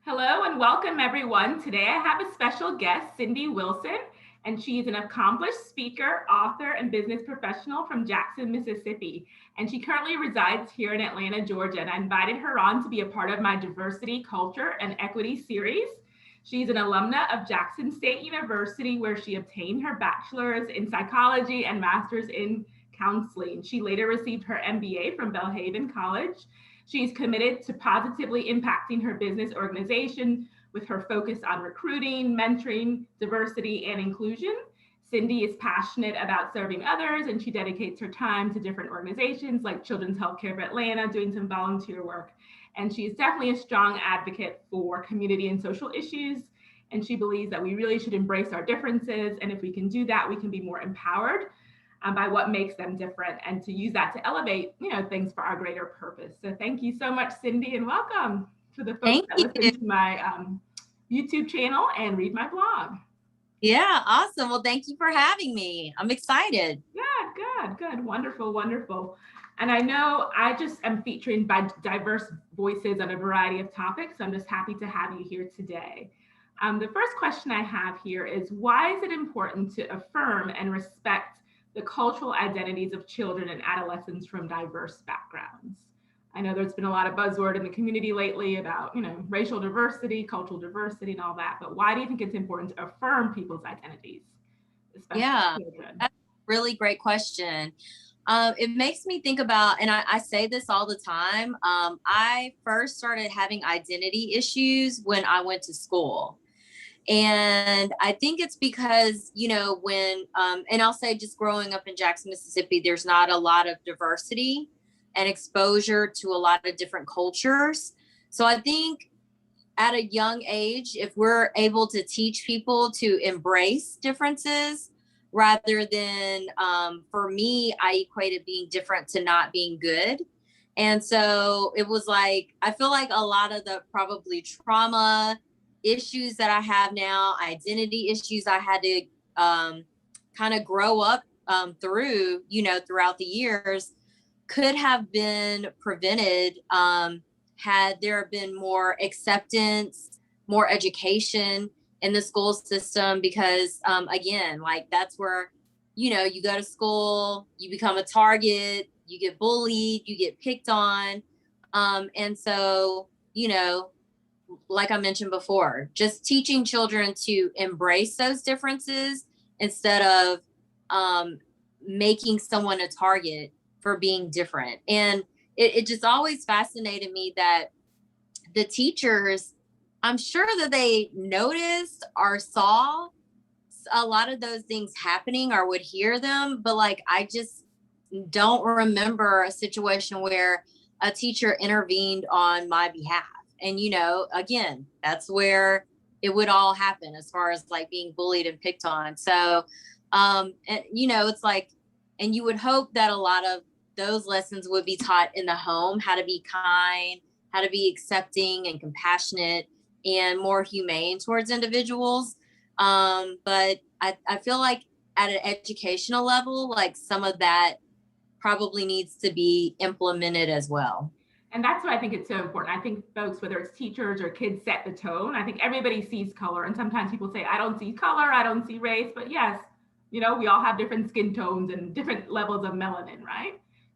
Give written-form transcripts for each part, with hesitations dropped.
Hello and welcome everyone. Today I have a special guest, Cindy Wilson, and she's an accomplished speaker, author, and business professional from Jackson, Mississippi. And she currently resides here in Atlanta, Georgia. And I invited her on to be a part of my diversity, culture, and equity series. She's an alumna of Jackson State University, where she obtained her bachelor's in psychology and master's in counseling. She later received her MBA from Belhaven College. She's committed to positively impacting her business organization with her focus on recruiting, mentoring, diversity, and inclusion. Cindy is passionate about serving others, and she dedicates her time to different organizations like Children's Healthcare of Atlanta, doing some volunteer work. And she is definitely a strong advocate for community and social issues. And she believes that we really should embrace our differences. And if we can do that, we can be more empowered by what makes them different, and to use that to elevate, things for our greater purpose. So thank you so much, Cindy, and welcome to the folks Thank that you. listen to my YouTube channel and read my blog. Yeah, awesome. Well, thank you for having me. I'm excited. Yeah, good. Wonderful. And I know I just am featuring by diverse voices on a variety of topics. So I'm just happy to have you here today. The first question I have here is, why is it important to affirm and respect the cultural identities of children and adolescents from diverse backgrounds? I know there's been a lot of buzzword in the community lately about, racial diversity, cultural diversity, and all that. But why do you think it's important to affirm people's identities, especially children? That's a really great question. It makes me think about, and I say this all the time. I first started having identity issues when I went to school. And I think it's because, and I'll say just growing up in Jackson, Mississippi, there's not a lot of diversity and exposure to a lot of different cultures. So I think at a young age, if we're able to teach people to embrace differences rather than, for me, I equated being different to not being good. And so it was like, I feel like a lot of the probably trauma issues that I have now, identity issues I had to kind of grow up through, throughout the years, could have been prevented had there been more acceptance, more education in the school system. Because again, like that's where, you go to school, you become a target, you get bullied, you get picked on. And so, like I mentioned before, just teaching children to embrace those differences instead of making someone a target for being different. And it just always fascinated me that the teachers, I'm sure that they noticed or saw a lot of those things happening or would hear them, but like I just don't remember a situation where a teacher intervened on my behalf. And, again, that's where it would all happen as far as like being bullied and picked on. So, and, it's like, and you would hope that a lot of those lessons would be taught in the home, how to be kind, how to be accepting and compassionate and more humane towards individuals. But I feel like at an educational level, like some of that probably needs to be implemented as well. And that's why I think it's so important. I think folks, whether it's teachers or kids, set the tone. I think everybody sees color. And sometimes people say, I don't see color, I don't see race. But yes, we all have different skin tones and different levels of melanin, right?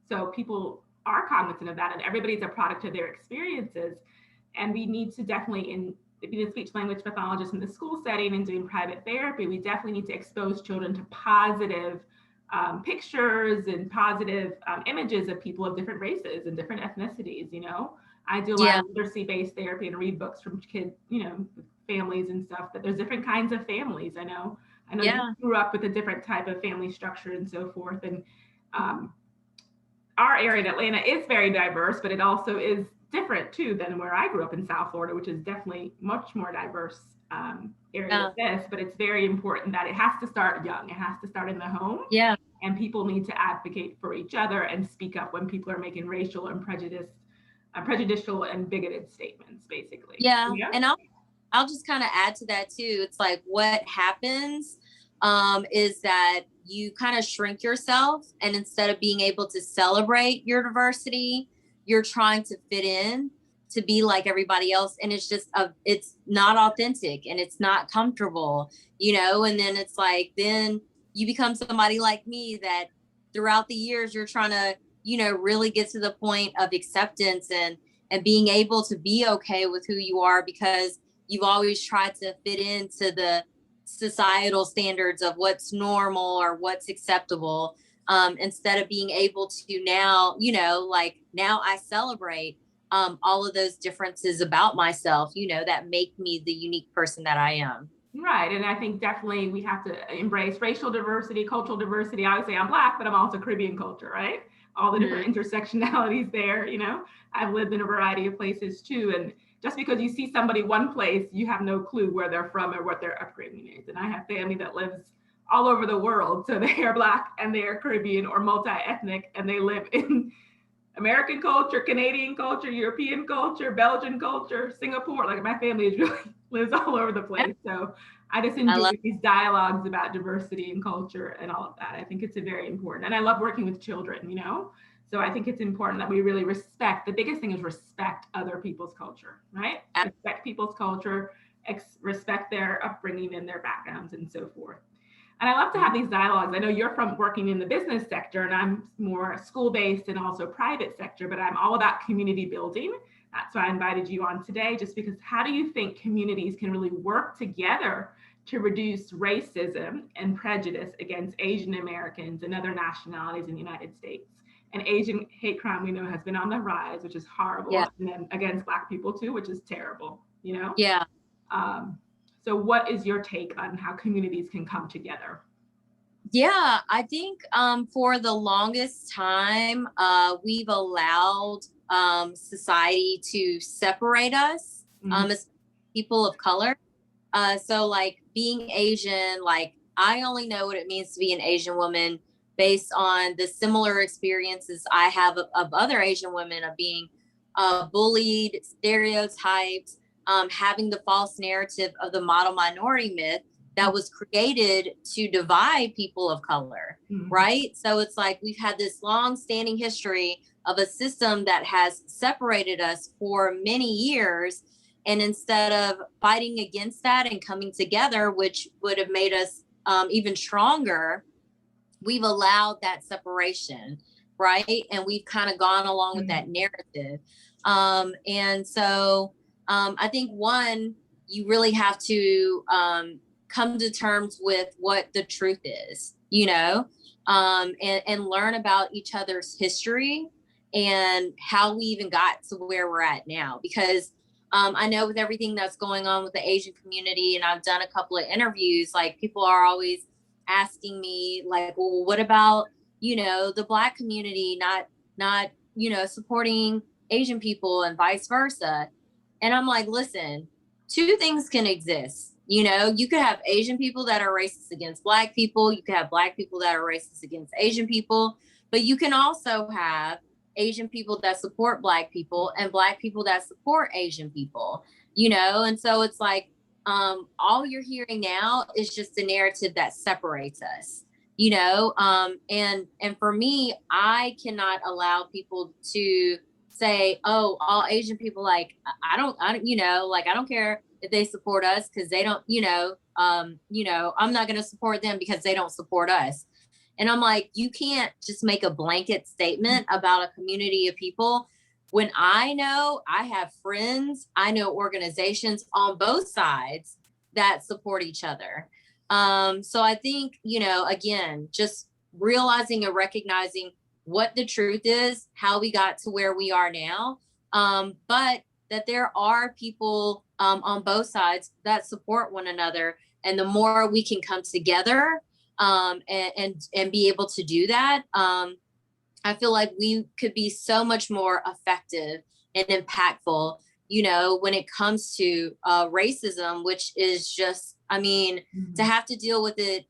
So people are cognizant of that, and everybody's a product of their experiences. And we need to definitely, if you're a speech language pathologist in the school setting and doing private therapy, we definitely need to expose children to positive pictures and positive images of people of different races and different ethnicities. I do a lot of literacy-based therapy and read books from kids, families and stuff, but there's different kinds of families. I know you grew up with a different type of family structure and so forth. And our area in Atlanta is very diverse, but it also is different too than where I grew up in South Florida, which is definitely much more diverse area than this. But it's very important that it has to start young. It has to start in the home. Yeah. And people need to advocate for each other and speak up when people are making racial and prejudicial and bigoted statements, basically. Yeah. And I'll just kind of add to that too. It's like what happens is that you kind of shrink yourself, and instead of being able to celebrate your diversity, you're trying to fit in. to be like everybody else. And it's just, it's not authentic and it's not comfortable, you know? And then it's like, then you become somebody like me that throughout the years, you're trying to, you know, really get to the point of acceptance and being able to be okay with who you are, because you've always tried to fit into the societal standards of what's normal or what's acceptable. Instead of being able to now, you know, like now I celebrate all of those differences about myself, you know, that make me the unique person that I am. Right. And I think definitely we have to embrace racial diversity, cultural diversity. I would say I'm Black, but I'm also Caribbean culture, right? All the different intersectionalities there, you know. I've lived in a variety of places too. And just because you see somebody one place, you have no clue where they're from or what their upbringing is. And I have family that lives all over the world. So they are Black and they are Caribbean or multi-ethnic, and they live in American culture, Canadian culture, European culture, Belgian culture, Singapore. Like my family is really lives all over the place. So I just enjoy these dialogues about diversity and culture and all of that. I think it's a very important. And I love working with children, you know? So I think it's important that we really respect. The biggest thing is respect other people's culture, right? Respect people's culture, respect their upbringing and their backgrounds and so forth. And I love to have these dialogues. I know you're from working in the business sector and I'm more school-based and also private sector, but I'm all about community building. That's why I invited you on today, just because how do you think communities can really work together to reduce racism and prejudice against Asian Americans and other nationalities in the United States? And Asian hate crime, we know, has been on the rise, which is horrible. Yeah. And then against Black people too, which is terrible, you know? Yeah. So what is your take on how communities can come together? Yeah, I think for the longest time, we've allowed society to separate us as people of color. So like being Asian, like I only know what it means to be an Asian woman based on the similar experiences I have of other Asian women, of being bullied, stereotyped, having the false narrative of the model minority myth that was created to divide people of color, right? So it's like we've had this long standing history of a system that has separated us for many years. And instead of fighting against that and coming together, which would have made us even stronger, we've allowed that separation, right? And we've kind of gone along with that narrative. And so I think one, you really have to come to terms with what the truth is, you know, and learn about each other's history and how we even got to where we're at now. Because I know with everything that's going on with the Asian community, and I've done a couple of interviews, like people are always asking me like, well, what about, you know, the Black community not, you know, supporting Asian people and vice versa. And I'm like, listen, two things can exist. You know, you could have Asian people that are racist against Black people. You could have Black people that are racist against Asian people, but you can also have Asian people that support Black people and Black people that support Asian people, you know? And so it's like, all you're hearing now is just a narrative that separates us, you know? And for me, I cannot allow people to say, oh, all Asian people, like, I don't, you know, like, I don't care if they support us because they don't, you know, I'm not going to support them because they don't support us. And I'm like, you can't just make a blanket statement about a community of people when I know I have friends, I know organizations on both sides that support each other. So I think, you know, again, just realizing and recognizing what the truth is, how we got to where we are now, but that there are people on both sides that support one another. And the more we can come together and be able to do that, I feel like we could be so much more effective and impactful, you know, when it comes to racism, which is just, I mean, to have to deal with it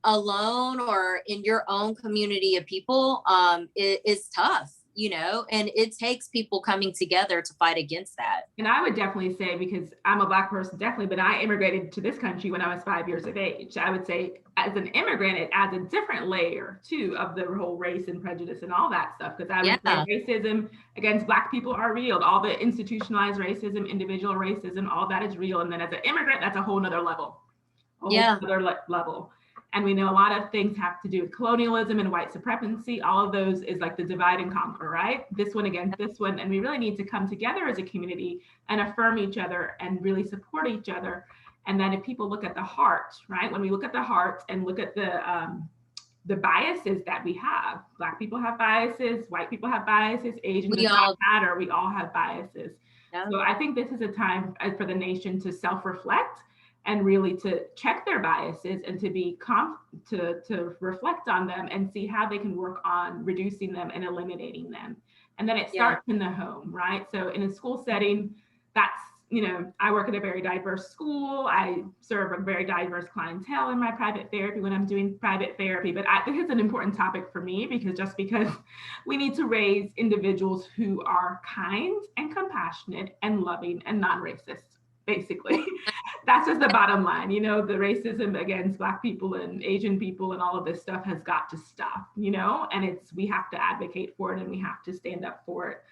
alone or in your own community of people is tough, and it takes people coming together to fight against that. And I would definitely say, because I'm a Black person, definitely, but I immigrated to this country when I was 5 years of age. I would say as an immigrant, it adds a different layer too of the whole race and prejudice and all that stuff. Because I would say racism against Black people are real. All the institutionalized racism, individual racism, all that is real. And then as an immigrant, that's a whole nother level. Level. And we know a lot of things have to do with colonialism and white supremacy. All of those is like the divide and conquer, right? This one against this one. And we really need to come together as a community and affirm each other and really support each other. And then if people look at the heart, right? When we look at the heart and look at the biases that we have, Black people have biases, white people have biases, Asian does not matter. We all have biases. Yeah. So I think this is a time for the nation to self-reflect and really to check their biases and to be to reflect on them and see how they can work on reducing them and eliminating them. And then it starts in the home, right? So in a school setting, that's, I work at a very diverse school. I serve a very diverse clientele in my private therapy when I'm doing private therapy. But this is an important topic for me because we need to raise individuals who are kind and compassionate and loving and non-racist. Basically, that's just the bottom line. The racism against Black people and Asian people and all of this stuff has got to stop, and we have to advocate for it and we have to stand up for it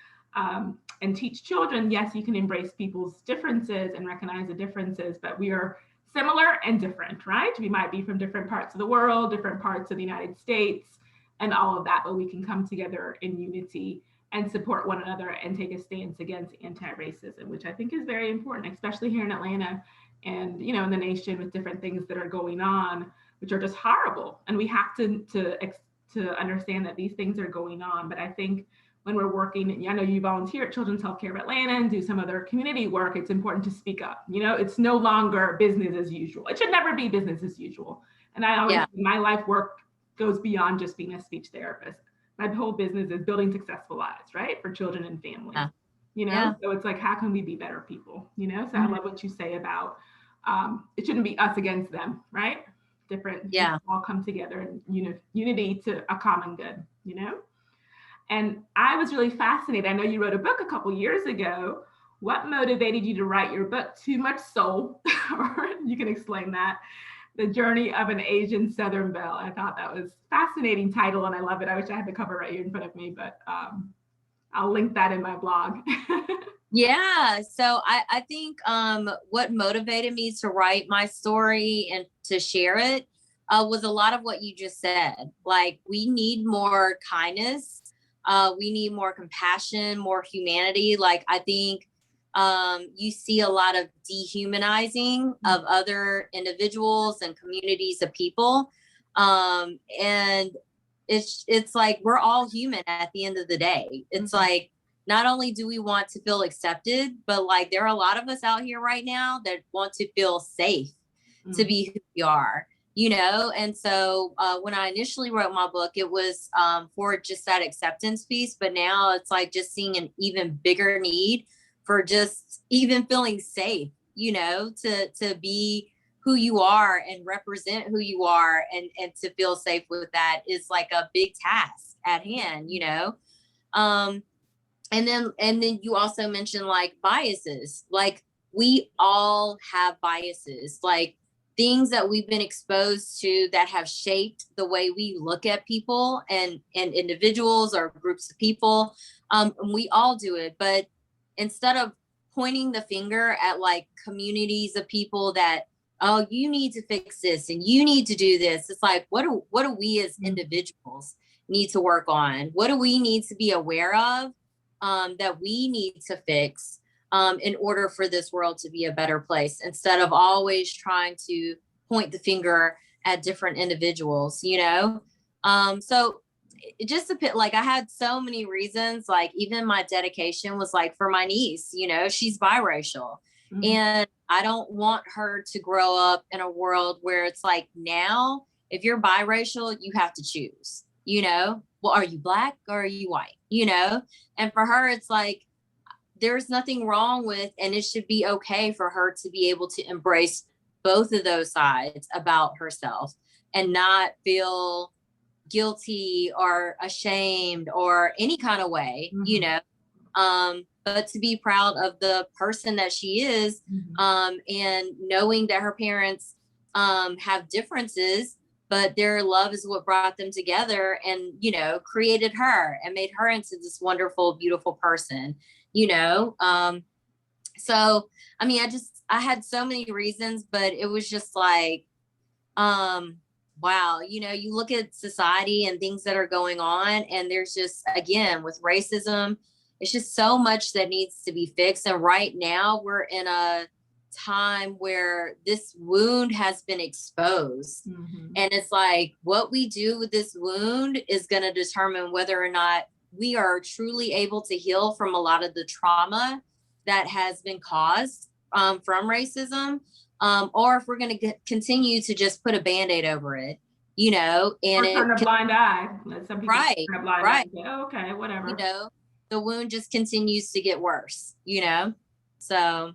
and teach children. Yes, you can embrace people's differences and recognize the differences, but we are similar and different, right? We might be from different parts of the world, different parts of the United States and all of that, but we can come together in unity and support one another and take a stance against anti-racism, which I think is very important, especially here in Atlanta and, in the nation with different things that are going on, which are just horrible. And we have to understand that these things are going on. But I think when we're working, I know you volunteer at Children's Healthcare of Atlanta and do some other community work, it's important to speak up. It's no longer business as usual. It should never be business as usual. And I always, my life work goes beyond just being a speech therapist. My whole business is building successful lives, right? For children and families, So it's like, how can we be better people, So I love what you say about, it shouldn't be us against them, right? Different, all come together in unity to a common good, And I was really fascinated. I know you wrote a book a couple years ago. What motivated you to write your book, Too Much Soul? Or you can explain that. The Journey of an Asian Southern Belle. I thought that was a fascinating title and I love it. I wish I had the cover right here in front of me, but I'll link that in my blog. Yeah. So I think what motivated me to write my story and to share it was a lot of what you just said. Like, we need more kindness. We need more compassion, more humanity. Like, I think you see a lot of dehumanizing of other individuals and communities of people. And it's like, we're all human at the end of the day. It's like, not only do we want to feel accepted, but like, there are a lot of us out here right now that want to feel safe to be who we are, And so when I initially wrote my book, it was for just that acceptance piece. But now it's like just seeing an even bigger need for just even feeling safe, to be who you are and represent who you are and to feel safe with that is like a big task at hand, And then you also mentioned like biases. Like, we all have biases, like things that we've been exposed to that have shaped the way we look at people and individuals or groups of people. And we all do it, but instead of pointing the finger at like communities of people that, oh, you need to fix this and you need to do this, it's like, what do we as individuals need to work on? What do we need to be aware of that we need to fix in order for this world to be a better place, instead of always trying to point the finger at different individuals, So just a bit, like, I had so many reasons, like even my dedication was like for my niece, she's biracial. And I don't want her to grow up in a world where it's like, now, if you're biracial, you have to choose, well, are you Black or are you white, And for her, it's like, there's nothing wrong with, and it should be okay for her to be able to embrace both of those sides about herself and not feel guilty or ashamed or any kind of way, you know, but to be proud of the person that she is, and knowing that her parents have differences, but their love is what brought them together and, you know, created her and made her into this wonderful, beautiful person, you know. So, I mean, I had so many reasons, but it was just like, wow, you know, you look at society and things that are going on, and there's just, again, with racism, it's just so much that needs to be fixed. And right now we're in a time where this wound has been exposed. And it's like, what we do with this wound is going to determine whether or not we are truly able to heal from a lot of the trauma that has been caused from racism, or if we're going to continue to just put a Band-Aid over it, you know, and or turn a blind eye. Some people right, turn a blind eye and say, oh, okay, whatever. You know, the wound just continues to get worse, you know? So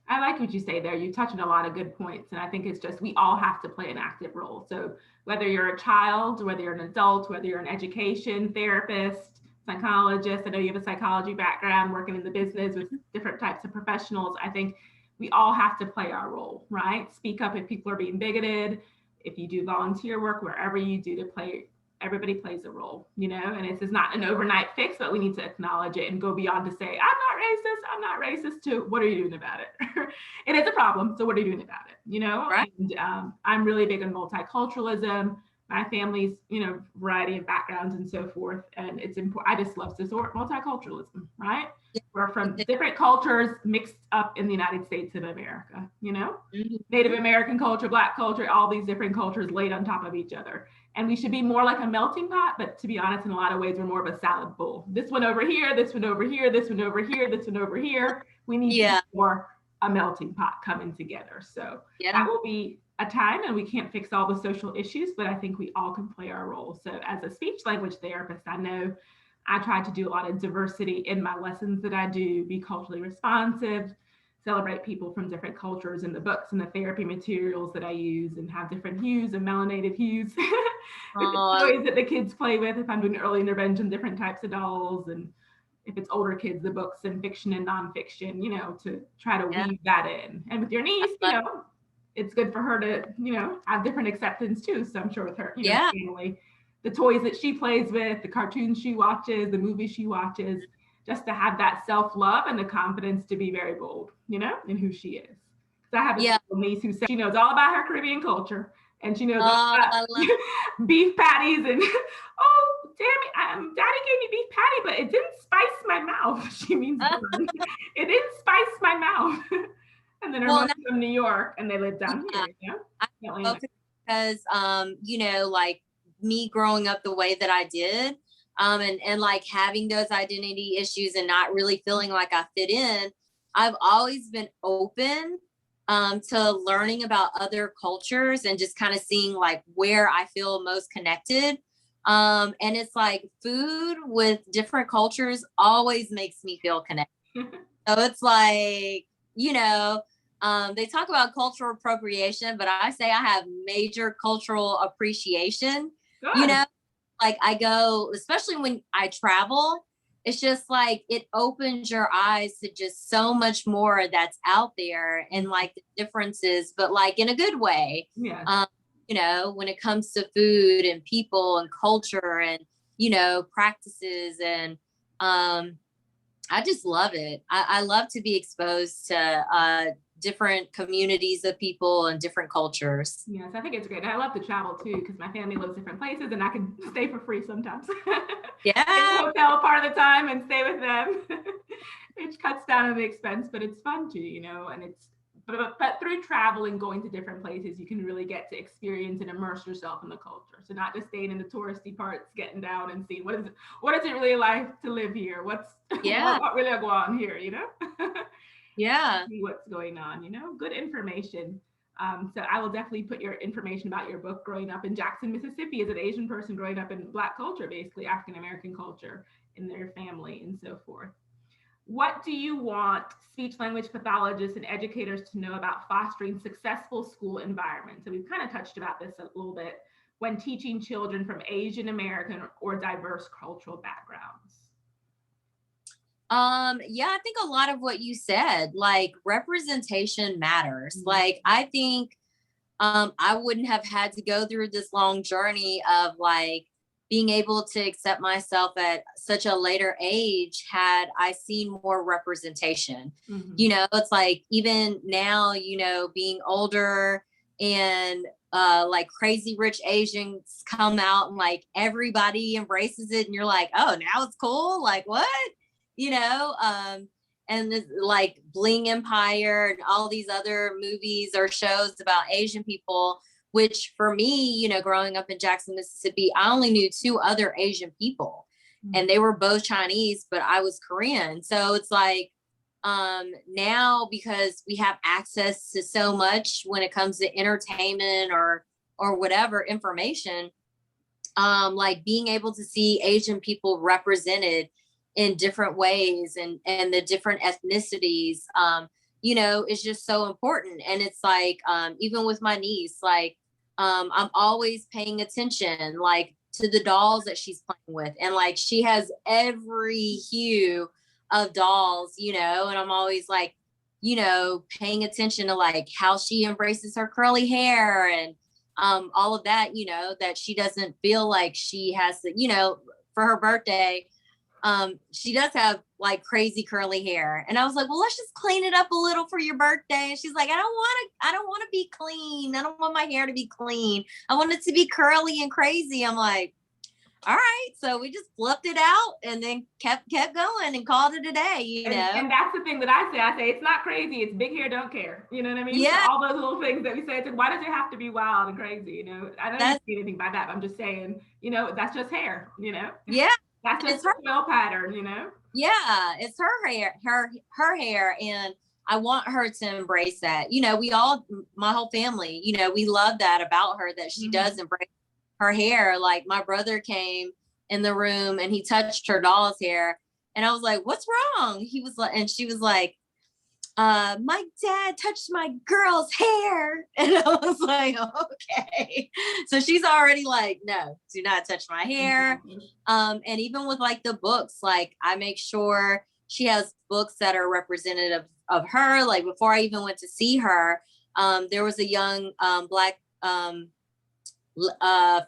I like what you say there. You touch on a lot of good points. And I think it's just, we all have to play an active role. So whether you're a child, whether you're an adult, whether you're an education therapist, psychologist, I know you have a psychology background, working in the business with different types of professionals. I think we all have to play our role, right? Speak up if people are being bigoted. If you do volunteer work, wherever you do, to play, everybody plays a role, you know, and it's not an overnight fix, but we need to acknowledge it and go beyond to say, I'm not racist, to what are you doing about it? It is a problem, so what are you doing about it, you know? right. And I'm really big on multiculturalism. My family's, you know, variety of backgrounds and so forth, and it's important. I just love to support multiculturalism, right? We're from different cultures mixed up in the United States of America, you know? Native American culture, Black culture, all these different cultures laid on top of each other. And we should be more like a melting pot, but to be honest, in a lot of ways, we're more of a salad bowl. This one over here, this one over here, this one over here, this one over here. We need to be more a melting pot coming together. So that will be a time, and we can't fix all the social issues, but I think we all can play our role. So as a speech language therapist, I know I try to do a lot of diversity in my lessons that I do, be culturally responsive, celebrate people from different cultures in the books and the therapy materials that I use, and have different hues and melanated hues. The toys that the kids play with, if I'm doing early intervention, different types of dolls, and if it's older kids, the books and fiction and nonfiction, you know, to try to weave that in. And with your niece, you know, it's good for her to, you know, have different acceptance too. So I'm sure with her, you know, family, the toys that she plays with, the cartoons she watches, the movies she watches, just to have that self-love and the confidence to be very bold, you know, in who she is. So I have a niece who says she knows all about her Caribbean culture, and she knows all about beef patties, and oh, damn it, Daddy gave me beef patty, but it didn't spice my mouth. She means it didn't spice my mouth. And then her mom's from New York, and they live down here, you know? Because, you know, like me growing up the way that I did, and like having those identity issues and not really feeling like I fit in, I've always been open to learning about other cultures and just kind of seeing like where I feel most connected. And it's like food with different cultures always makes me feel connected. So it's like, you know, they talk about cultural appropriation, but I say I have major cultural appreciation. Good. You know, like I go, especially when I travel, it's just like it opens your eyes to just so much more that's out there and like the differences, but like in a good way. Yeah. You know, when it comes to food and people and culture and, you know, practices, and I just love it. I love to be exposed to different communities of people and different cultures. Yes, I think it's great. I love to travel too, because my family lives different places and I can stay for free sometimes. Yeah. In the hotel part of the time and stay with them, which cuts down on the expense, but it's fun too, you know, and it's, but through travel and going to different places, you can really get to experience and immerse yourself in the culture. So not just staying in the touristy parts, getting down and seeing what is it really like to live here? What's what really go on here, you know? See what's going on, you know, good information. So I will definitely put your information about your book, growing up in Jackson, Mississippi, as an Asian person growing up in Black culture, basically African-American culture in their family and so forth. What do you want speech language pathologists and educators to know about fostering successful school environments? So we've kind of touched about this a little bit. when teaching children from Asian American or diverse cultural backgrounds? Yeah, I think a lot of what you said, like representation matters. Mm-hmm. Like I think I wouldn't have had to go through this long journey of like being able to accept myself at such a later age had I seen more representation. Mm-hmm. You know, it's like even now, you know, being older and like Crazy Rich Asians come out and like everybody embraces it and you're like, oh, now it's cool. Like what? You know, and like Bling Empire and all these other movies or shows about Asian people, which for me, you know, growing up in Jackson, Mississippi, I only knew two other Asian people and they were both Chinese, but I was Korean. So it's like now because we have access to so much when it comes to entertainment or whatever information, like being able to see Asian people represented in different ways and the different ethnicities, you know, is just so important. And it's like, even with my niece, like, I'm always paying attention, like to the dolls that she's playing with. And like, she has every hue of dolls, you know, and I'm always like, you know, paying attention to like how she embraces her curly hair and all of that, you know, that she doesn't feel like she has to, you know, for her birthday, she does have like crazy curly hair. And I was like, well, let's just clean it up a little for your birthday. And she's like, I don't want to be clean. I don't want my hair to be clean. I want it to be curly and crazy. I'm like, all right. So we just flipped it out and then kept going and called it a day, you know? And that's the thing that I say it's not crazy, it's big hair, don't care. You know what I mean? Yeah. So all those little things that we say, it's like, why does it have to be wild and crazy? You know, I don't see anything by that. I'm just saying, you know, that's just hair, you know? Yeah. That's just a quill pattern, you know? Yeah, it's her hair, her hair, and I want her to embrace that. You know, we all, my whole family, you know, we love that about her that she does embrace her hair. Like my brother came in the room and he touched her doll's hair, and I was like, "What's wrong?" He was like, and she was like, my dad touched my girl's hair. And I was like, okay. So she's already like, no, do not touch my hair. And even with like the books, like I make sure she has books that are representative of her. Like before I even went to see her, there was a young Black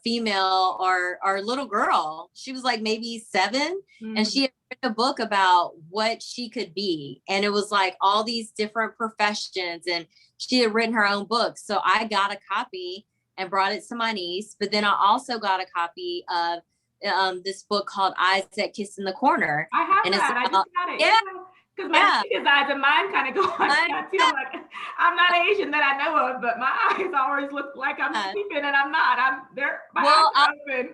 female or little girl. She was like maybe 7 and she had written a book about what she could be, and it was like all these different professions, and she had written her own book. So I got a copy and brought it to my niece, but then I also got a copy of this book called Eyes That Kiss in the Corner. I have that. I just got it. Yeah. Because my eyes and mine kind of go like that too. I'm like, I'm not Asian that I know of, but my eyes always look like I'm sleeping, and I'm not. My eyes are open.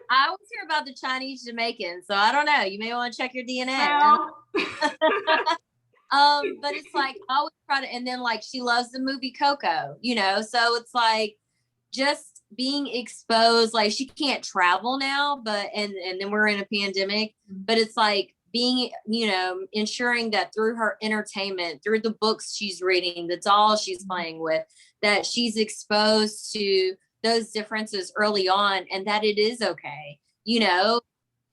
I always hear about the Chinese Jamaicans, so I don't know. You may want to check your DNA. Well. But it's like I always try to, and then like she loves the movie Coco, you know. So it's like just being exposed. Like she can't travel now, but and then we're in a pandemic, but it's like being, you know, ensuring that through her entertainment, through the books she's reading, the dolls she's playing with, that she's exposed to those differences early on, and that it is okay, you know,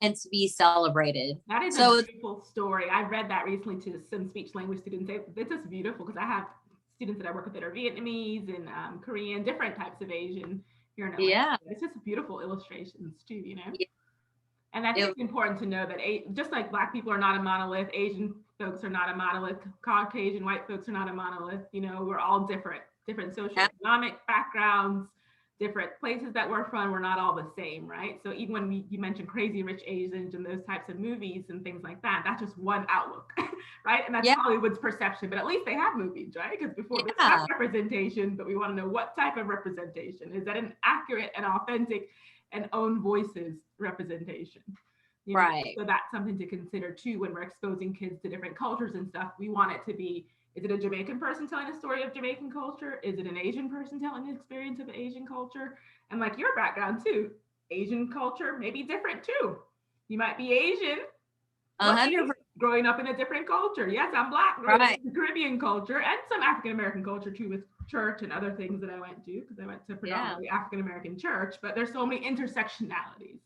and to be celebrated. That is a beautiful story. I read that recently to some speech language students. It's just beautiful because I have students that I work with that are Vietnamese and Korean, different types of Asian here in Atlanta. Yeah. It's just beautiful illustrations too, you know? Yeah. And I think it's important to know that just like Black people are not a monolith, Asian folks are not a monolith, Caucasian white folks are not a monolith. You know, we're all different socioeconomic backgrounds, different places that we're from. We're not all the same, right? So even when you mentioned Crazy Rich Asians and those types of movies and things like that, that's just one outlook, right? And that's Hollywood's perception, but at least they have movies, right? Because before there's not representation, but we want to know what type of representation. Is that an accurate and authentic and own voices representation? You know? Right. So that's something to consider too when we're exposing kids to different cultures and stuff. We want it to be, is it a Jamaican person telling a story of Jamaican culture? Is it an Asian person telling the experience of Asian culture? And like your background too, Asian culture may be different too. You might be Asian. 100%. growing up in a different culture. Yes, I'm Black, growing up in the Caribbean culture and some African American culture too, with church and other things that I went to, because I went to predominantly African American church. But there's so many intersectionalities.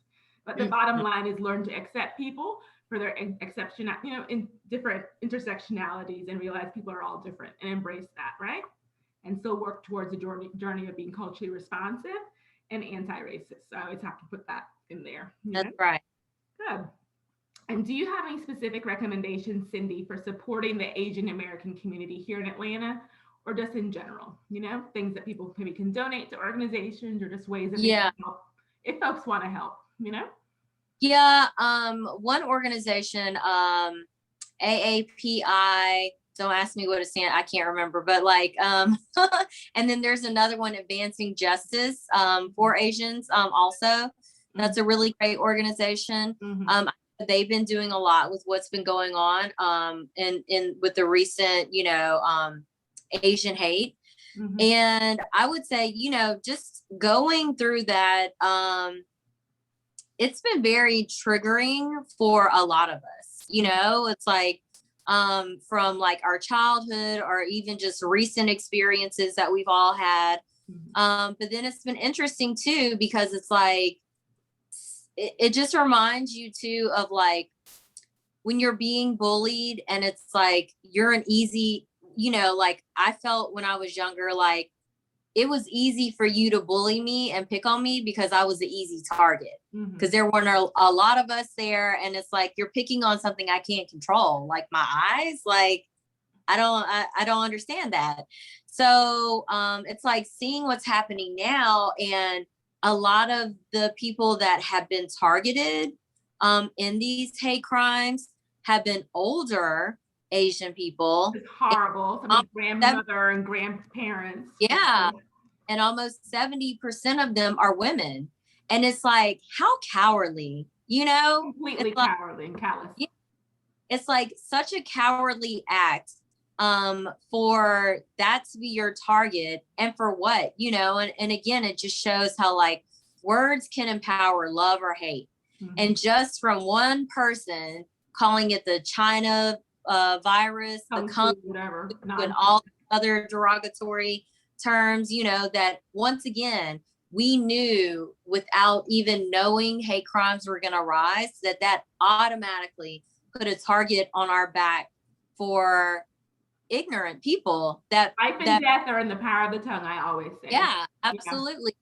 But the bottom line is learn to accept people for their exception, in different intersectionalities, and realize people are all different and embrace that, right? And still work towards the journey of being culturally responsive and anti-racist. So I always have to put that in there. That's right. Good. And do you have any specific recommendations, Cindy, for supporting the Asian American community here in Atlanta, or just in general? Things that people maybe can donate to organizations, or just ways that they can help if folks want to help. Yeah. One organization, AAPI. Don't ask me what it stands. I can't remember, but and then there's another one, Advancing Justice for Asians. Also, that's a really great organization. They've been doing a lot with what's been going on in with the recent, Asian hate. And I would say, just going through that, it's been very triggering for a lot of us. It's like from like our childhood or even just recent experiences that we've all had. But then it's been interesting too, because it's like, it just reminds you too of like when you're being bullied, and it's like you're an easy, like I felt when I was younger, like it was easy for you to bully me and pick on me because I was the easy target, because there weren't a lot of us there. And it's like, you're picking on something I can't control, like my eyes. Like, I don't understand that. So it's like seeing what's happening now, and a lot of the people that have been targeted in these hate crimes have been older Asian people. It's horrible. Somebody's grandmother and grandparents. Yeah. And almost 70% of them are women. And it's like, how cowardly, Completely cowardly and callous. It's like such a cowardly act for that to be your target, and for what, and again, it just shows how like words can empower love or hate. And just from one person calling it the China virus, the kung whatever, and all other derogatory terms, that once again, we knew without even knowing hate crimes were going to rise, that automatically put a target on our back for ignorant people. That life and death are in the power of the tongue, I always say. Yeah, absolutely.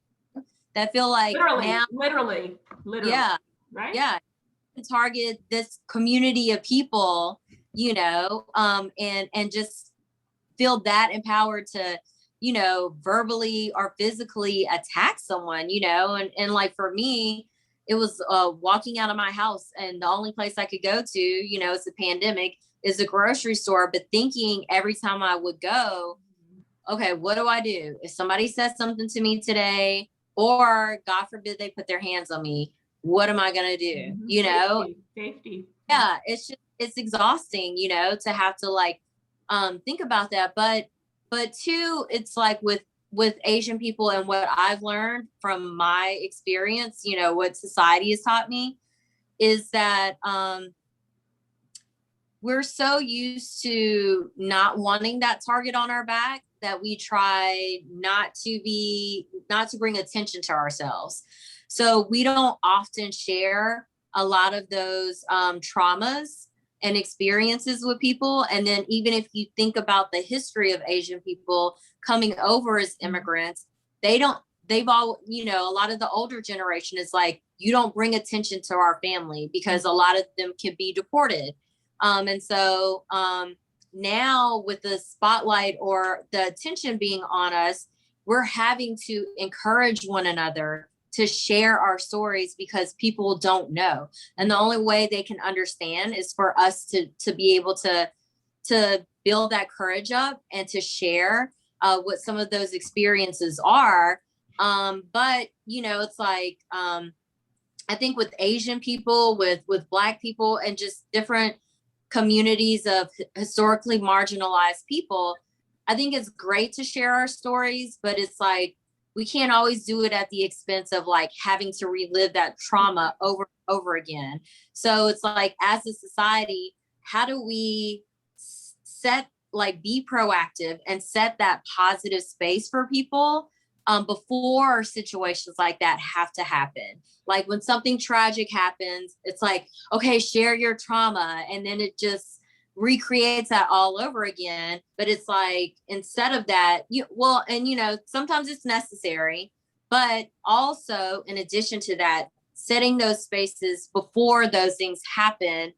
That feel like literally. Yeah. Right? Yeah. Target this community of people, and just feel that empowered to, verbally or physically attack someone, and like for me, it was walking out of my house, and the only place I could go to, it's a pandemic, is a grocery store, but thinking every time I would go, okay, what do I do? If somebody says something to me today, or God forbid they put their hands on me, what am I going to do? Safety. Yeah. It's exhausting, to have to like, think about that. But two, it's like with Asian people, and what I've learned from my experience, what society has taught me, is that, we're so used to not wanting that target on our back that we try not to bring attention to ourselves. So we don't often share a lot of those traumas and experiences with people. And then even if you think about the history of Asian people coming over as immigrants, they've all, a lot of the older generation is like, you don't bring attention to our family, because a lot of them can be deported. And so now with the spotlight or the attention being on us, we're having to encourage one another to share our stories, because people don't know. And the only way they can understand is for us to be able to build that courage up and to share what some of those experiences are. But, it's like, I think with Asian people, with Black people, and just different communities of historically marginalized people, I think it's great to share our stories, but it's like, we can't always do it at the expense of like having to relive that trauma over and over again. So it's like, as a society, how do we set, like, be proactive and set that positive space for people before situations like that have to happen. Like when something tragic happens, it's like, okay, share your trauma. And then it just recreates that all over again. But it's like, instead of that, sometimes it's necessary, but also in addition to that, setting those spaces before those things happen,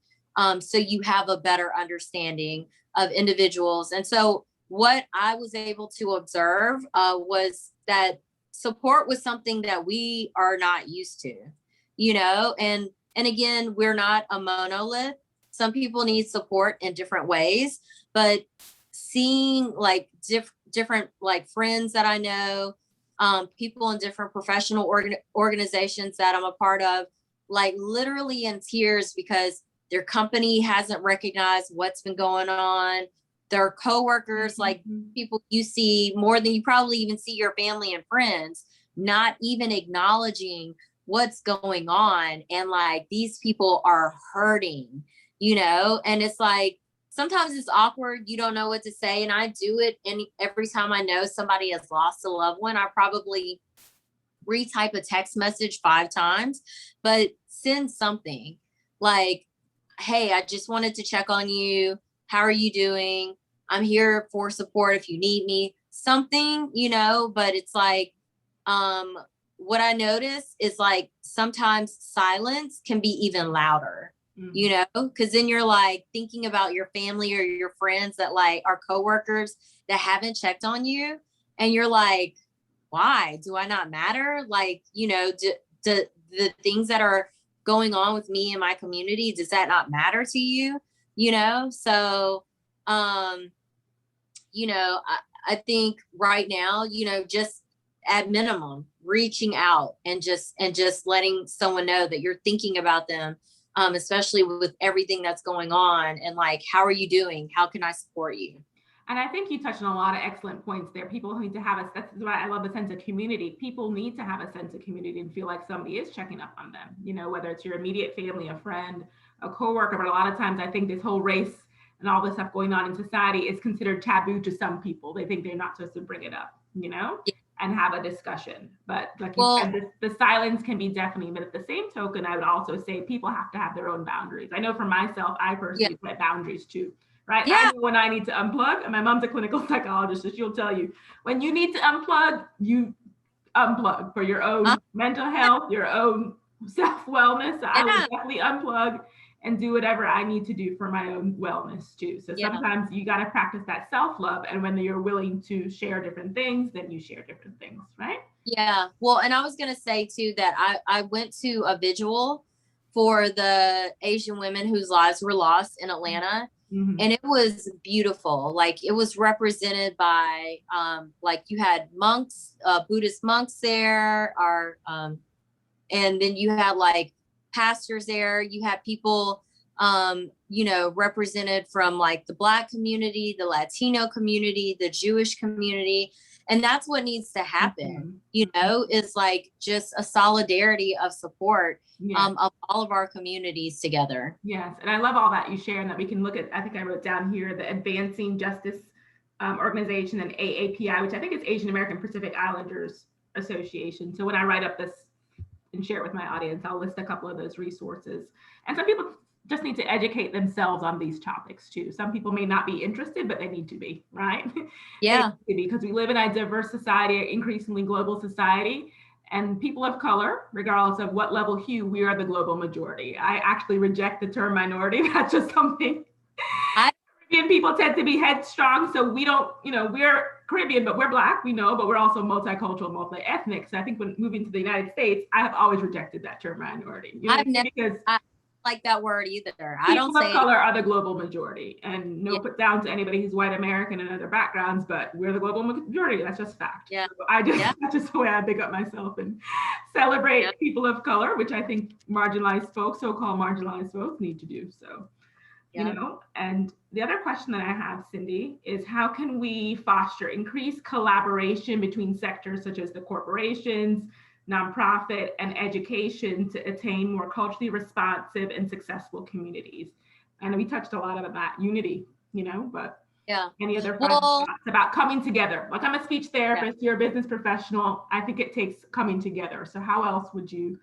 so you have a better understanding of individuals. And so what I was able to observe was that support was something that we are not used to, and again, we're not a monolith. Some people need support in different ways, but seeing like different like friends that I know, people in different professional organizations that I'm a part of, like literally in tears because their company hasn't recognized what's been going on. Their coworkers, like people you see more than you probably even see your family and friends, not even acknowledging what's going on. And like, these people are hurting, and it's like, sometimes it's awkward. You don't know what to say. And I do it every time I know somebody has lost a loved one. I probably retype a text message 5 times, but send something like, hey, I just wanted to check on you. How are you doing? I'm here for support if you need me. Something, but it's like, what I notice is like sometimes silence can be even louder, because then you're like thinking about your family or your friends that like are coworkers that haven't checked on you. And you're like, why do I not matter? Like, the things that are going on with me and my community, does that not matter to you? So, I think right now, just at minimum, reaching out and just letting someone know that you're thinking about them, especially with everything that's going on, and like, how are you doing? How can I support you? And I think you touched on a lot of excellent points there. People need to have that's why I love the sense of community. People need to have a sense of community and feel like somebody is checking up on them, whether it's your immediate family, a friend, a coworker. But a lot of times I think this whole race and all this stuff going on in society is considered taboo to some people. They think they're not supposed to bring it up, and have a discussion. But like you said, the silence can be deafening. But at the same token, I would also say people have to have their own boundaries. I know for myself, I personally set boundaries too. Right? Yeah. I know when I need to unplug, and my mom's a clinical psychologist, so she'll tell you when you need to unplug, you unplug for your own mental health, your own self-wellness. So I will definitely unplug and do whatever I need to do for my own wellness too. So sometimes you got to practice that self-love. And when you're willing to share different things, then you share different things, right? Yeah. Well, and I was going to say too, that I went to a vigil for the Asian women whose lives were lost in Atlanta. Mm-hmm. And it was beautiful. Like, it was represented by, like, you had monks, Buddhist monks there, and then you had like pastors there. You had people, represented from like the Black community, the Latino community, the Jewish community. And that's what needs to happen, is like just a solidarity of support of all of our communities together. Yes. And I love all that you share, and that we can look at, I think I wrote down here, the Advancing Justice Organization, and AAPI, which I think is Asian American Pacific Islanders Association. So when I write up this and share it with my audience, I'll list a couple of those resources. And some people just need to educate themselves on these topics too. Some people may not be interested, but they need to be, right? Yeah. Because we live in a diverse society, increasingly global society, and people of color, regardless of what level hue, we are the global majority. I actually reject the term minority. That's just something. Caribbean people tend to be headstrong, so we don't, we're Caribbean, but we're Black, we know, but we're also multicultural, multi-ethnic. So I think when moving to the United States, I have always rejected that term minority. I've never like that word either. I don't say people of color are the global majority, and put down to anybody who's white American and other backgrounds, but we're the global majority. That's just fact. Yeah. So that's just the way I pick up myself and celebrate people of color, which I think marginalized folks, so-called marginalized folks, need to do. So, and the other question that I have, Cindy, is how can we foster increased collaboration between sectors such as the corporations, nonprofit, and education to attain more culturally responsive and successful communities? And we touched a lot of that unity, but Yeah. any other final Well, thoughts about coming together? Like, I'm a speech yeah. therapist, you're a business professional. I think it takes coming together. So how else would you,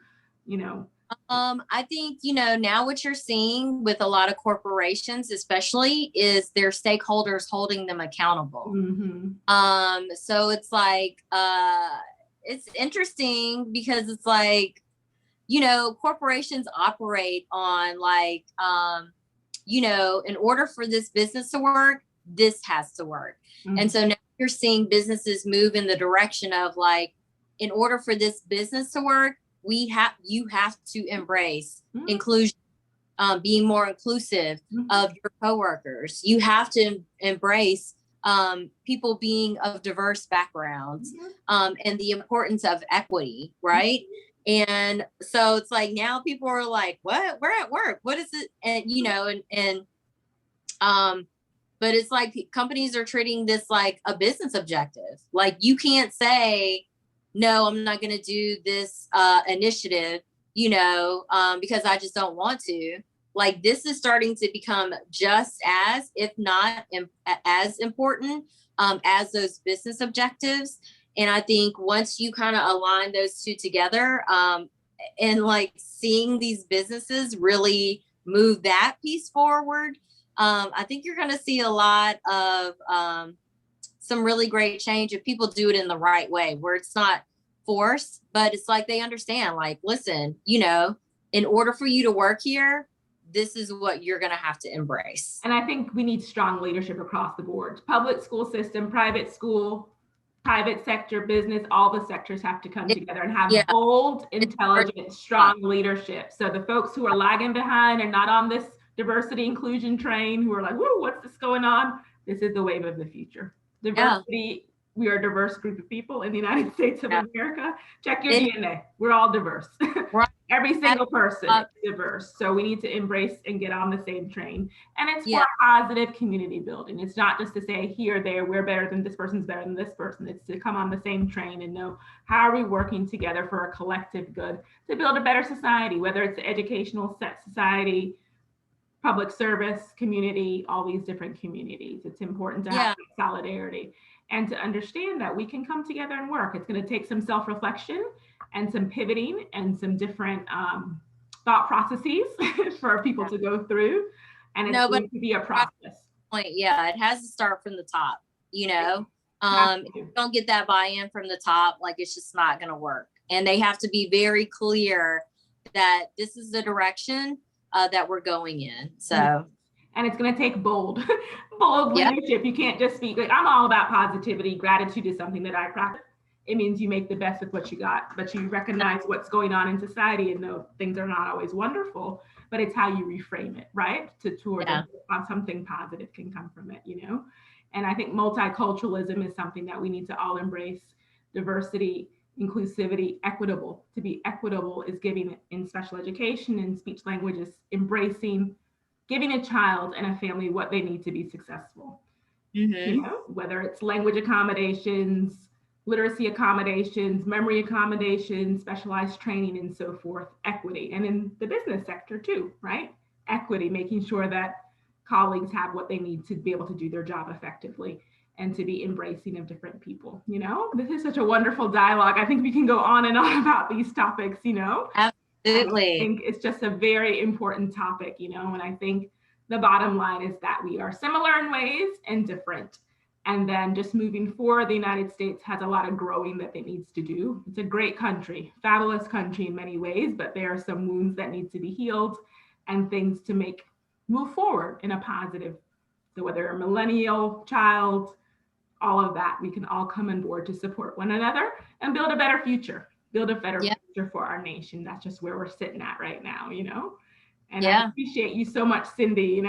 I think, now what you're seeing with a lot of corporations, especially, is their stakeholders holding them accountable. mhm. So it's like, it's interesting because it's like, corporations operate on like, in order for this business to work, this has to work. And Mhm. so now you're seeing businesses move in the direction of like, in order for this business to work, you have to embrace Mhm. inclusion, being more inclusive Mhm. of your coworkers. You have to embrace people being of diverse backgrounds, and the importance of equity, right? And so it's like now people are like, what? We're at work. What is it? And um, but it's like companies are treating this like a business objective. Like you can't say, no, I'm not going to do this initiative, because I just don't want to. Like this is starting to become just as, if not as important as those business objectives. And I think once you kind of align those two together, and like seeing these businesses really move that piece forward, I think you're going to see a lot of some really great change if people do it in the right way, where it's not forced, but it's like they understand, like, listen, in order for you to work here, this is what you're going to have to embrace. And I think we need strong leadership across the board. Public school system, private school, private sector, business, all the sectors have to come together and have bold, intelligent, strong leadership. So the folks who are lagging behind and not on this diversity inclusion train, who are like, whoa, what's this going on? This is the wave of the future. Diversity, we are a diverse group of people in the United States of America. Check your DNA. We're all diverse. Right. Every single person is diverse. So we need to embrace and get on the same train. And it's for positive community building. It's not just to say here, there, we're better than this person's better than this person. It's to come on the same train and know how are we working together for a collective good to build a better society, whether it's the educational society, public service, community, all these different communities. It's important to have solidarity and to understand that we can come together and work. It's going to take some self-reflection and some pivoting and some different thought processes for people to go through. And it's going to be a process. It has to start from the top, if you don't get that buy-in from the top, like it's just not going to work. And they have to be very clear that this is the direction that we're going in. So, and it's going to take bold leadership. You can't just speak like, I'm all about positivity. Gratitude is something that I practice. It means you make the best with what you got, but you recognize what's going on in society and know things are not always wonderful, but it's how you reframe it, right? Toward something positive can come from it, And I think multiculturalism is something that we need to all embrace. Diversity, inclusivity, equitable. To be equitable is giving in special education and speech language is embracing, giving a child and a family what they need to be successful. Whether it's language accommodations, literacy accommodations, memory accommodations, specialized training, and so forth, equity. And in the business sector too, right? Equity, making sure that colleagues have what they need to be able to do their job effectively and to be embracing of different people. This is such a wonderful dialogue. I think we can go on and on about these topics, Absolutely. I think it's just a very important topic, and I think the bottom line is that we are similar in ways and different. And then just moving forward, the United States has a lot of growing that it needs to do. It's a great country, fabulous country in many ways, but there are some wounds that need to be healed and things to move forward in a positive. So whether you're a millennial, child, all of that, we can all come on board to support one another and build a better future, future for our nation. That's just where we're sitting at right now, And I appreciate you so much, Cindy.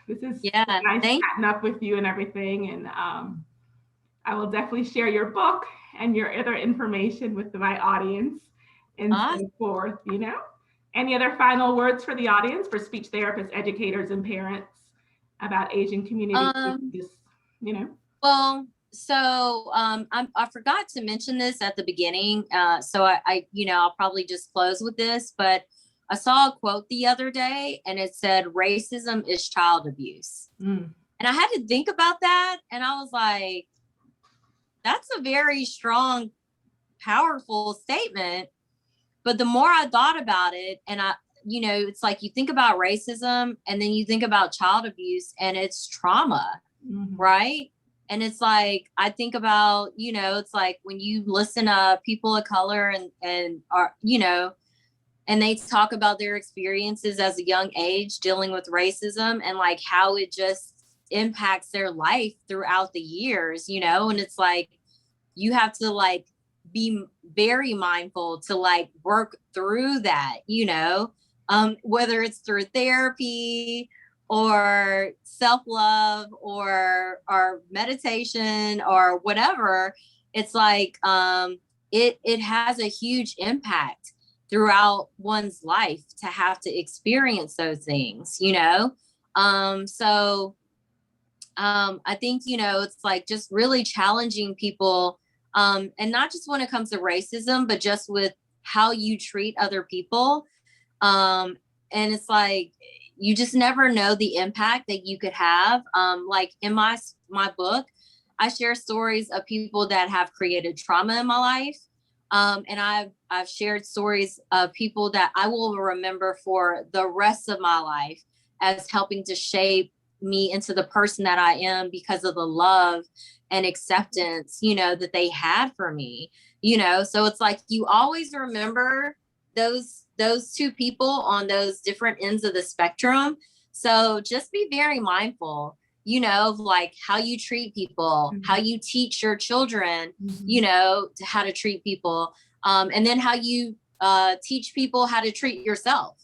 This is nice chatting up with you and everything. And I will definitely share your book and your other information with my audience and so forth, Any other final words for the audience, for speech therapists, educators, and parents about Asian communities? Well, so I forgot to mention this at the beginning. So I'll probably just close with this, but I saw a quote the other day and it said, racism is child abuse. And I had to think about that. And I was like, that's a very strong, powerful statement. But the more I thought about it, and it's like you think about racism and then you think about child abuse and it's trauma, right? And it's like, I think about, it's like when you listen to people of color and are, and they talk about their experiences as a young age dealing with racism and like how it just impacts their life throughout the years, and it's like, you have to like be very mindful to like work through that, whether it's through therapy or self-love or meditation or whatever. It's like it has a huge impact throughout one's life to have to experience those things, I think, it's like just really challenging people, and not just when it comes to racism, but just with how you treat other people. And it's like, you just never know the impact that you could have. Like in my book, I share stories of people that have created trauma in my life. And I've shared stories of people that I will remember for the rest of my life as helping to shape me into the person that I am because of the love and acceptance, that they had for me, so it's like, you always remember those two people on those different ends of the spectrum. So just be very mindful, of like how you treat people, how you teach your children, to how to treat people. And then how you teach people how to treat yourself,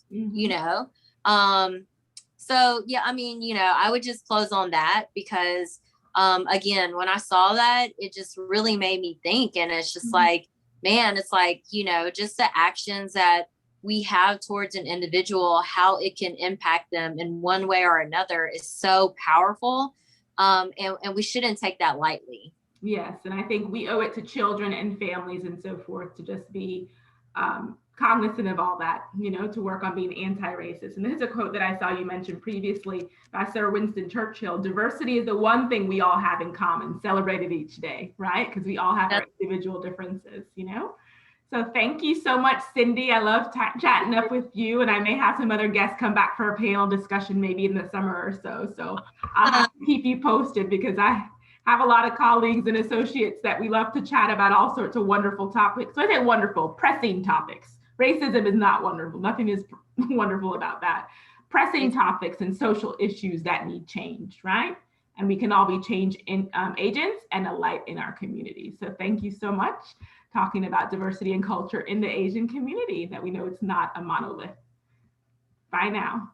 So, yeah, I mean, I would just close on that because, again, when I saw that, it just really made me think. And it's just like, man, it's like, just the actions that we have towards an individual, how it can impact them in one way or another is so powerful. And we shouldn't take that lightly. Yes, and I think we owe it to children and families and so forth to just be cognizant of all that, to work on being anti-racist. And this is a quote that I saw you mentioned previously by Sir Winston Churchill: diversity is the one thing we all have in common, celebrated each day, right? Because we all have our individual differences, So thank you so much, Cindy. I love chatting up with you, and I may have some other guests come back for a panel discussion maybe in the summer or so. So I'll have to keep you posted because I have a lot of colleagues and associates that we love to chat about all sorts of wonderful topics. So I say wonderful, pressing topics. Racism is not wonderful. Nothing is wonderful about that. Pressing topics and social issues that need change, right? And we can all be change agents and a light in our community. So thank you so much. Talking about diversity and culture in the Asian community, that we know it's not a monolith. Bye now.